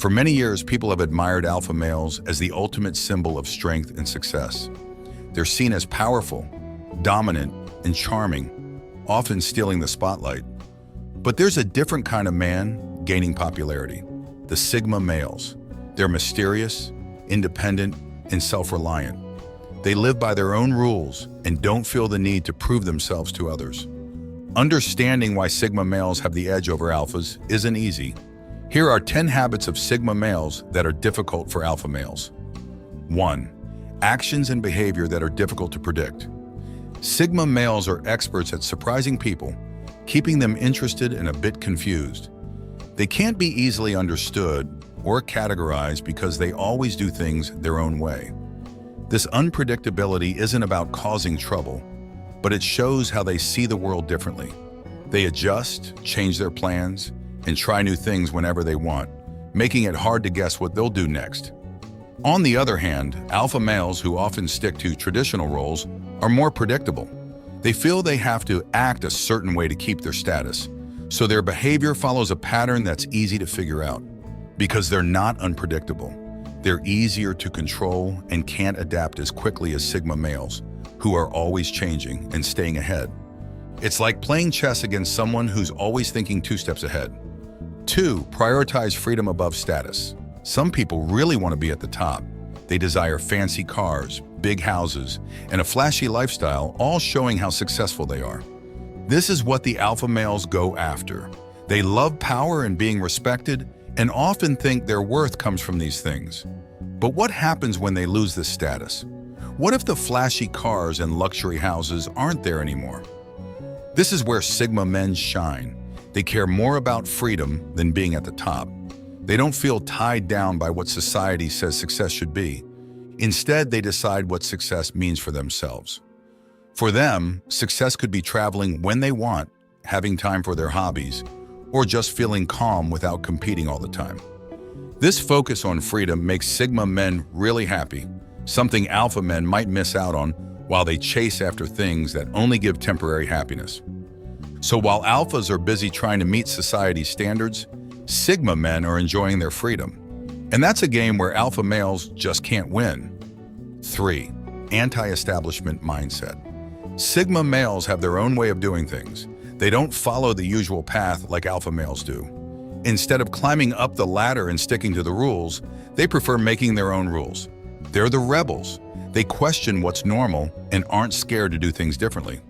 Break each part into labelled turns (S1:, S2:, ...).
S1: For many years, people have admired alpha males as the ultimate symbol of strength and success. They're seen as powerful, dominant, and charming, often stealing the spotlight. But there's a different kind of man gaining popularity: the Sigma males. They're mysterious, independent, and self-reliant. They live by their own rules and don't feel the need to prove themselves to others. Understanding why Sigma males have the edge over alphas isn't easy. Here are 10 habits of Sigma males that are difficult for alpha males. 1. Actions and behavior that are difficult to predict. Sigma males are experts at surprising people, keeping them interested and a bit confused. They can't be easily understood or categorized because they always do things their own way. This unpredictability isn't about causing trouble, but it shows how they see the world differently. They adjust, change their plans, and try new things whenever they want, making it hard to guess what they'll do next. On the other hand, alpha males who often stick to traditional roles are more predictable. They feel they have to act a certain way to keep their status, so their behavior follows a pattern that's easy to figure out. Because they're not unpredictable, they're easier to control and can't adapt as quickly as Sigma males, who are always changing and staying ahead. It's like playing chess against someone who's always thinking 2 steps ahead. 2. Prioritize freedom above status. Some people really want to be at the top. They desire fancy cars, big houses, and a flashy lifestyle, all showing how successful they are. This is what the alpha males go after. They love power and being respected, and often think their worth comes from these things. But what happens when they lose this status? What if the flashy cars and luxury houses aren't there anymore? This is where Sigma men shine. They care more about freedom than being at the top. They don't feel tied down by what society says success should be. Instead, they decide what success means for themselves. For them, success could be traveling when they want, having time for their hobbies, or just feeling calm without competing all the time. This focus on freedom makes Sigma men really happy, something alpha men might miss out on while they chase after things that only give temporary happiness. So while alphas are busy trying to meet society's standards, Sigma men are enjoying their freedom. And that's a game where alpha males just can't win. 3. Anti-establishment mindset. Sigma males have their own way of doing things. They don't follow the usual path like alpha males do. Instead of climbing up the ladder and sticking to the rules, they prefer making their own rules. They're the rebels. They question what's normal and aren't scared to do things differently.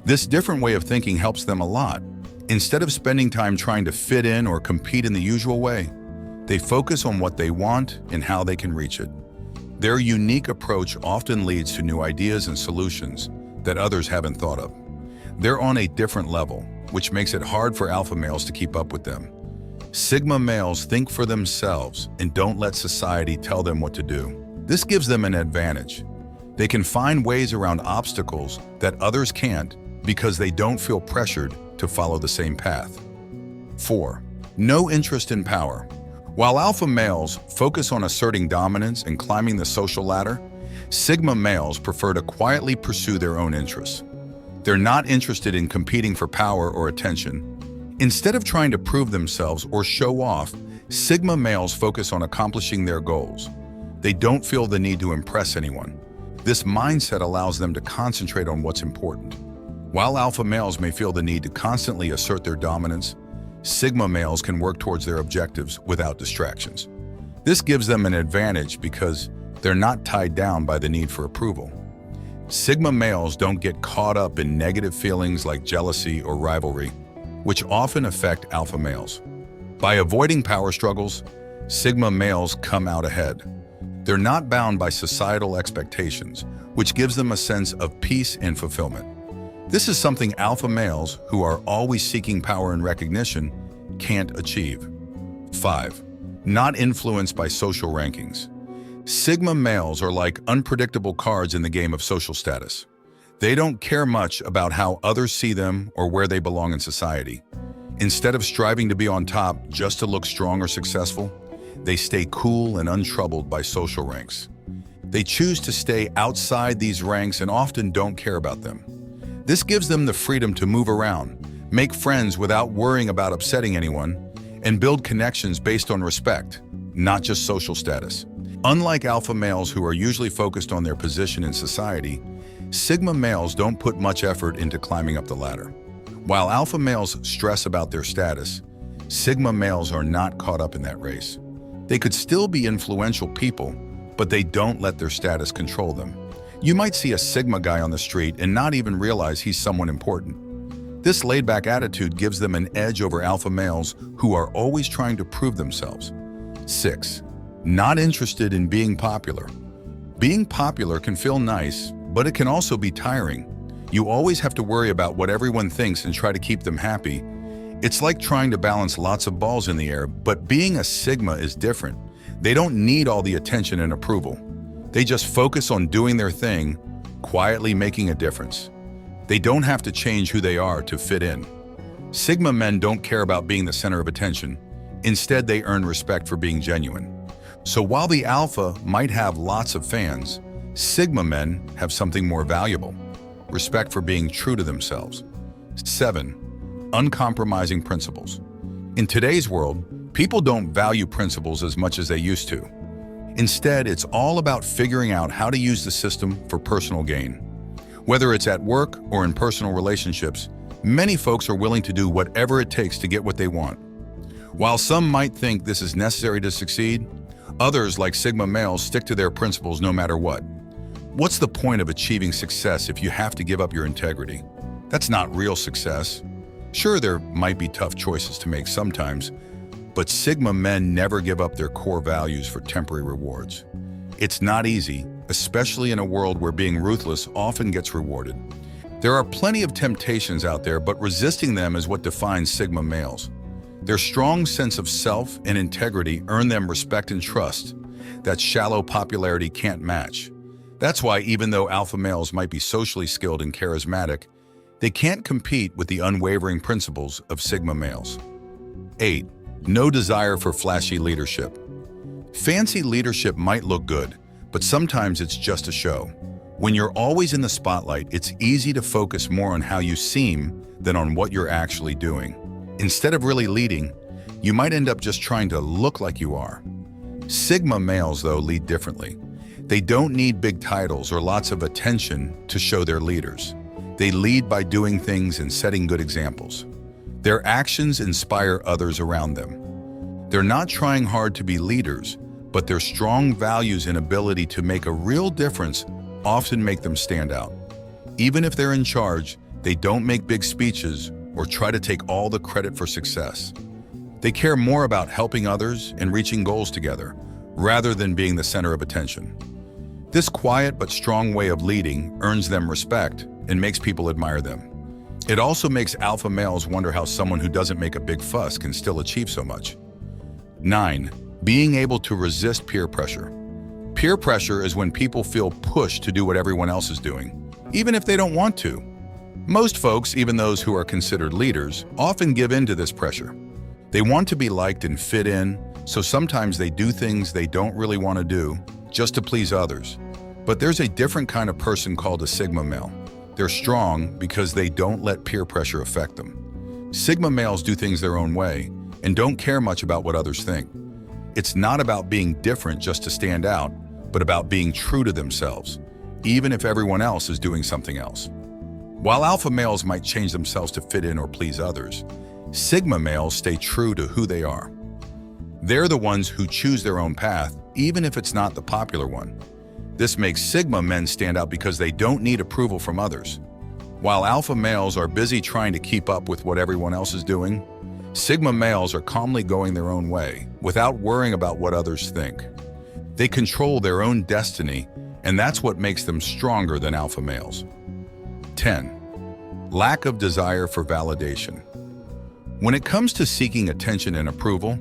S1: This different way of thinking helps them a lot. Instead of spending time trying to fit in or compete in the usual way, they focus on what they want and how they can reach it. Their unique approach often leads to new ideas and solutions that others haven't thought of. They're on a different level, which makes it hard for alpha males to keep up with them. Sigma males think for themselves and don't let society tell them what to do. This gives them an advantage. They can find ways around obstacles that others can't because they don't feel pressured to follow the same path. 4. No interest in power. While alpha males focus on asserting dominance and climbing the social ladder, Sigma males prefer to quietly pursue their own interests. They're not interested in competing for power or attention. Instead of trying to prove themselves or show off, Sigma males focus on accomplishing their goals. They don't feel the need to impress anyone. This mindset allows them to concentrate on what's important. While alpha males may feel the need to constantly assert their dominance, Sigma males can work towards their objectives without distractions. This gives them an advantage because they're not tied down by the need for approval. Sigma males don't get caught up in negative feelings like jealousy or rivalry, which often affect alpha males. By avoiding power struggles, Sigma males come out ahead. They're not bound by societal expectations, which gives them a sense of peace and fulfillment. This is something alpha males, who are always seeking power and recognition, can't achieve. 5. Not influenced by social rankings. Sigma males are like unpredictable cards in the game of social status. They don't care much about how others see them or where they belong in society. Instead of striving to be on top just to look strong or successful, they stay cool and untroubled by social ranks. They choose to stay outside these ranks and often don't care about them. This gives them the freedom to move around, make friends without worrying about upsetting anyone, and build connections based on respect, not just social status. Unlike alpha males who are usually focused on their position in society, sigma males don't put much effort into climbing up the ladder. While alpha males stress about their status, sigma males are not caught up in that race. They could still be influential people, but they don't let their status control them. You might see a sigma guy on the street and not even realize he's someone important. This laid-back attitude gives them an edge over alpha males who are always trying to prove themselves. 6. Not interested in being popular. Being popular can feel nice, but it can also be tiring. You always have to worry about what everyone thinks and try to keep them happy. It's like trying to balance lots of balls in the air, but being a sigma is different. They don't need all the attention and approval. They just focus on doing their thing, quietly making a difference. They don't have to change who they are to fit in. Sigma men don't care about being the center of attention. Instead, they earn respect for being genuine. So while the alpha might have lots of fans, sigma men have something more valuable: respect for being true to themselves. 7. Uncompromising principles. In today's world, people don't value principles as much as they used to. Instead, it's all about figuring out how to use the system for personal gain. Whether it's at work or in personal relationships, many folks are willing to do whatever it takes to get what they want. While some might think this is necessary to succeed, others, like sigma males, stick to their principles no matter what. What's the point of achieving success if you have to give up your integrity? That's not real success. Sure, there might be tough choices to make sometimes, but sigma men never give up their core values for temporary rewards. It's not easy, especially in a world where being ruthless often gets rewarded. There are plenty of temptations out there, but resisting them is what defines sigma males. Their strong sense of self and integrity earn them respect and trust that shallow popularity can't match. That's why even though alpha males might be socially skilled and charismatic, they can't compete with the unwavering principles of sigma males. 8. No desire for flashy leadership. Fancy leadership might look good, but sometimes it's just a show. When you're always in the spotlight, it's easy to focus more on how you seem than on what you're actually doing. Instead of really leading, you might end up just trying to look like you are. Sigma males, though, lead differently. They don't need big titles or lots of attention to show they're leaders. They lead by doing things and setting good examples. Their actions inspire others around them. They're not trying hard to be leaders, but their strong values and ability to make a real difference often make them stand out. Even if they're in charge, they don't make big speeches or try to take all the credit for success. They care more about helping others and reaching goals together, rather than being the center of attention. This quiet but strong way of leading earns them respect and makes people admire them. It also makes alpha males wonder how someone who doesn't make a big fuss can still achieve so much. 9. Being able to resist peer pressure. Peer pressure is when people feel pushed to do what everyone else is doing, even if they don't want to. Most folks, even those who are considered leaders, often give in to this pressure. They want to be liked and fit in, so sometimes they do things they don't really want to do just to please others. But there's a different kind of person called a sigma male. They're strong because they don't let peer pressure affect them. Sigma males do things their own way and don't care much about what others think. It's not about being different just to stand out, but about being true to themselves, even if everyone else is doing something else. While alpha males might change themselves to fit in or please others, sigma males stay true to who they are. They're the ones who choose their own path, even if it's not the popular one. This makes sigma men stand out because they don't need approval from others. While alpha males are busy trying to keep up with what everyone else is doing, sigma males are calmly going their own way without worrying about what others think. They control their own destiny, and that's what makes them stronger than alpha males. 10. Lack of desire for validation. When it comes to seeking attention and approval,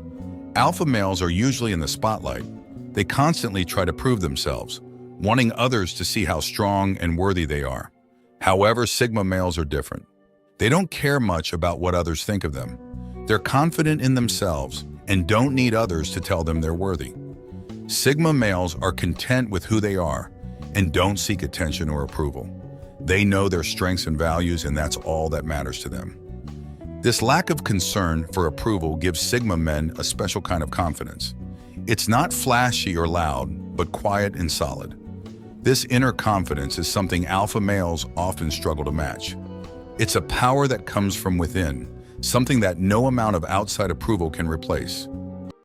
S1: alpha males are usually in the spotlight. They constantly try to prove themselves, wanting others to see how strong and worthy they are. However, sigma males are different. They don't care much about what others think of them. They're confident in themselves and don't need others to tell them they're worthy. Sigma males are content with who they are and don't seek attention or approval. They know their strengths and values, and that's all that matters to them. This lack of concern for approval gives Sigma men a special kind of confidence. It's not flashy or loud, but quiet and solid. This inner confidence is something alpha males often struggle to match. It's a power that comes from within, something that no amount of outside approval can replace.